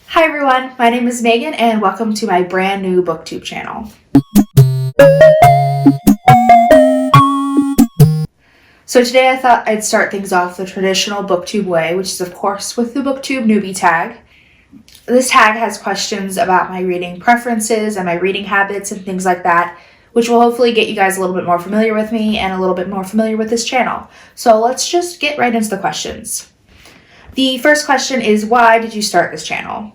Hi everyone, my name is Megan and welcome to my brand new BookTube channel. So today I thought I'd start things off the traditional BookTube way, which is of course with the BookTube newbie tag. This tag has questions about my reading preferences and my reading habits and things like that, which will hopefully get you guys a little bit more familiar with me and a little bit more familiar with this channel. So let's just get right into the questions. The first question is, why did you start this channel?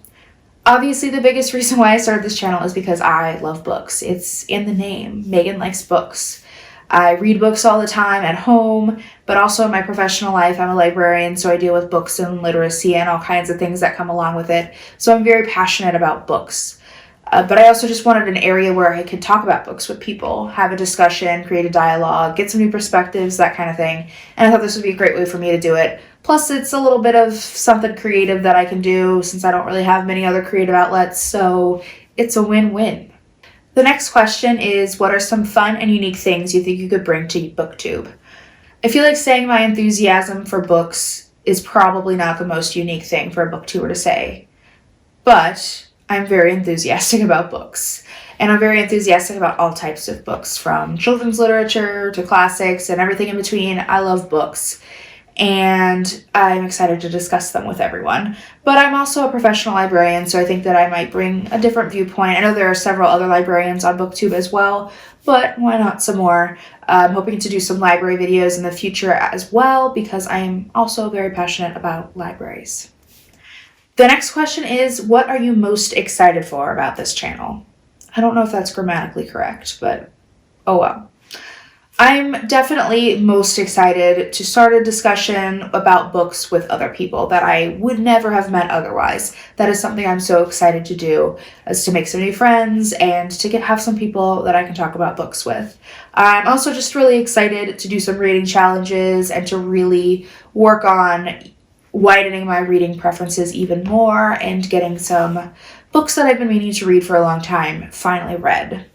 Obviously, the biggest reason why I started this channel is because I love books. It's in the name. Megan likes books. I read books all the time at home, but also in my professional life. I'm a librarian, so I deal with books and literacy and all kinds of things that come along with it. So I'm very passionate about books. But I also just wanted an area where I could talk about books with people, have a discussion, create a dialogue, get some new perspectives, that kind of thing. And I thought this would be a great way for me to do it. Plus, it's a little bit of something creative that I can do since I don't really have many other creative outlets, so it's a win-win. The next question is, what are some fun and unique things you think you could bring to BookTube? I feel like saying my enthusiasm for books is probably not the most unique thing for a booktuber to say, but I'm very enthusiastic about books. And I'm very enthusiastic about all types of books, from children's literature to classics and everything in between. I love books, and I'm excited to discuss them with everyone. But I'm also a professional librarian, so I think that I might bring a different viewpoint. I know there are several other librarians on BookTube as well, but why not some more? I'm hoping to do some library videos in the future as well, because I am also very passionate about libraries. The next question is, what are you most excited for about this channel? I don't know if that's grammatically correct, but oh well. I'm definitely most excited to start a discussion about books with other people that I would never have met otherwise. That is something I'm so excited to do, is to make some new friends and to have some people that I can talk about books with. I'm also just really excited to do some reading challenges and to really work on widening my reading preferences even more and getting some books that I've been meaning to read for a long time finally read.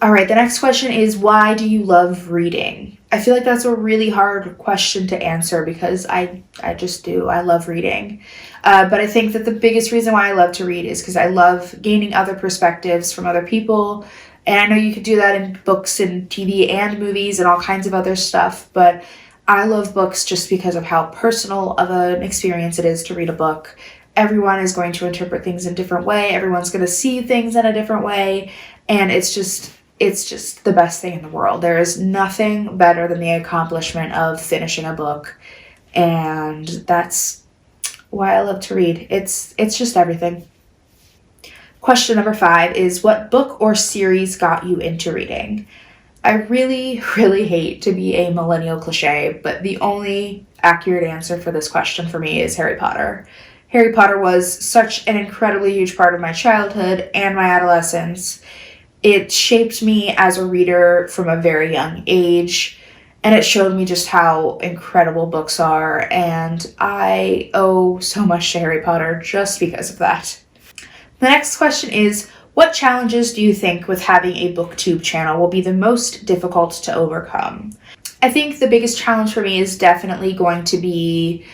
All right, the next question is, why do you love reading? I feel like that's a really hard question to answer because I just do. I love reading. But I think that the biggest reason why I love to read is because I love gaining other perspectives from other people. And I know you could do that in books and TV and movies and all kinds of other stuff, but I love books just because of how personal of an experience it is to read a book. Everyone is going to interpret things in a different way. Everyone's going to see things in a different way. And it's just the best thing in the world. There is nothing better than the accomplishment of finishing a book. And that's why I love to read. It's just everything. Question number 5 is, what book or series got you into reading? I really, really hate to be a millennial cliche, but the only accurate answer for this question for me is Harry Potter. Harry Potter was such an incredibly huge part of my childhood and my adolescence. It shaped me as a reader from a very young age, and it showed me just how incredible books are, and I owe so much to Harry Potter just because of that. The next question is, what challenges do you think with having a BookTube channel will be the most difficult to overcome? I think the biggest challenge for me is definitely going to be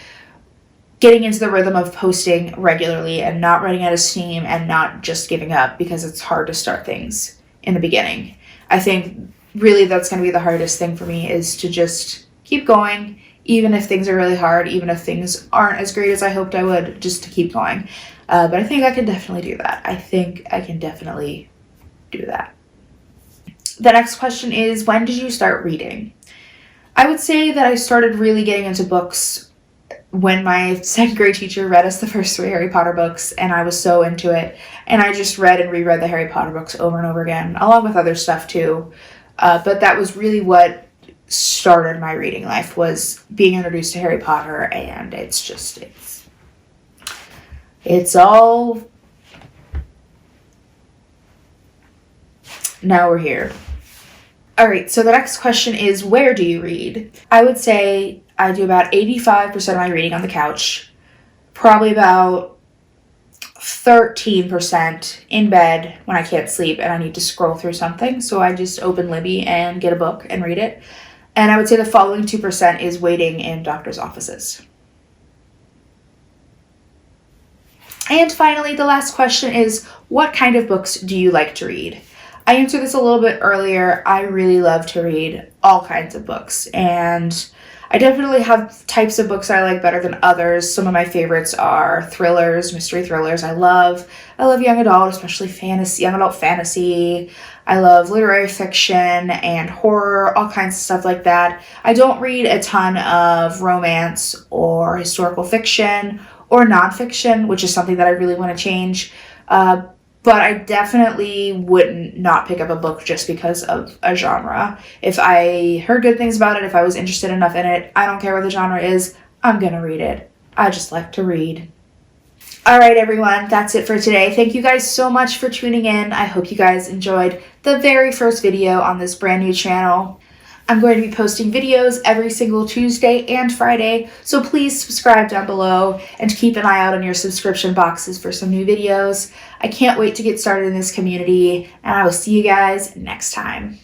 getting into the rhythm of posting regularly and not running out of steam and not just giving up, because it's hard to start things in the beginning. I think really that's going to be the hardest thing for me, is to just keep going, even if things are really hard, even if things aren't as great as I hoped I would, just to keep going. But I think I can definitely do that. I think I can definitely do that. The next question is, when did you start reading? I would say that I started really getting into books when my second grade teacher read us the first 3 Harry Potter books, and I was so into it. And I just read and reread the Harry Potter books over and over again, along with other stuff too. But that was really what started my reading life, was being introduced to Harry Potter, and it's all, now we're here. All right, so the next question is, where do you read? I would say I do about 85% of my reading on the couch, probably about 13% in bed when I can't sleep and I need to scroll through something, so I just open Libby and get a book and read it. And I would say the following 2% is waiting in doctor's offices. And finally, the last question is, what kind of books do you like to read? I answered this a little bit earlier. I really love to read all kinds of books, and I definitely have types of books I like better than others. Some of my favorites are thrillers, mystery thrillers. I love young adult, especially fantasy, young adult fantasy. I love literary fiction and horror, all kinds of stuff like that. I don't read a ton of romance or historical fiction or nonfiction, which is something that I really want to change. But I definitely wouldn't not pick up a book just because of a genre. If I heard good things about it, if I was interested enough in it, I don't care what the genre is, I'm gonna read it. I just like to read. All right, everyone, that's it for today. Thank you guys so much for tuning in. I hope you guys enjoyed the very first video on this brand new channel. I'm going to be posting videos every single Tuesday and Friday, so please subscribe down below and keep an eye out on your subscription boxes for some new videos. I can't wait to get started in this community, and I will see you guys next time.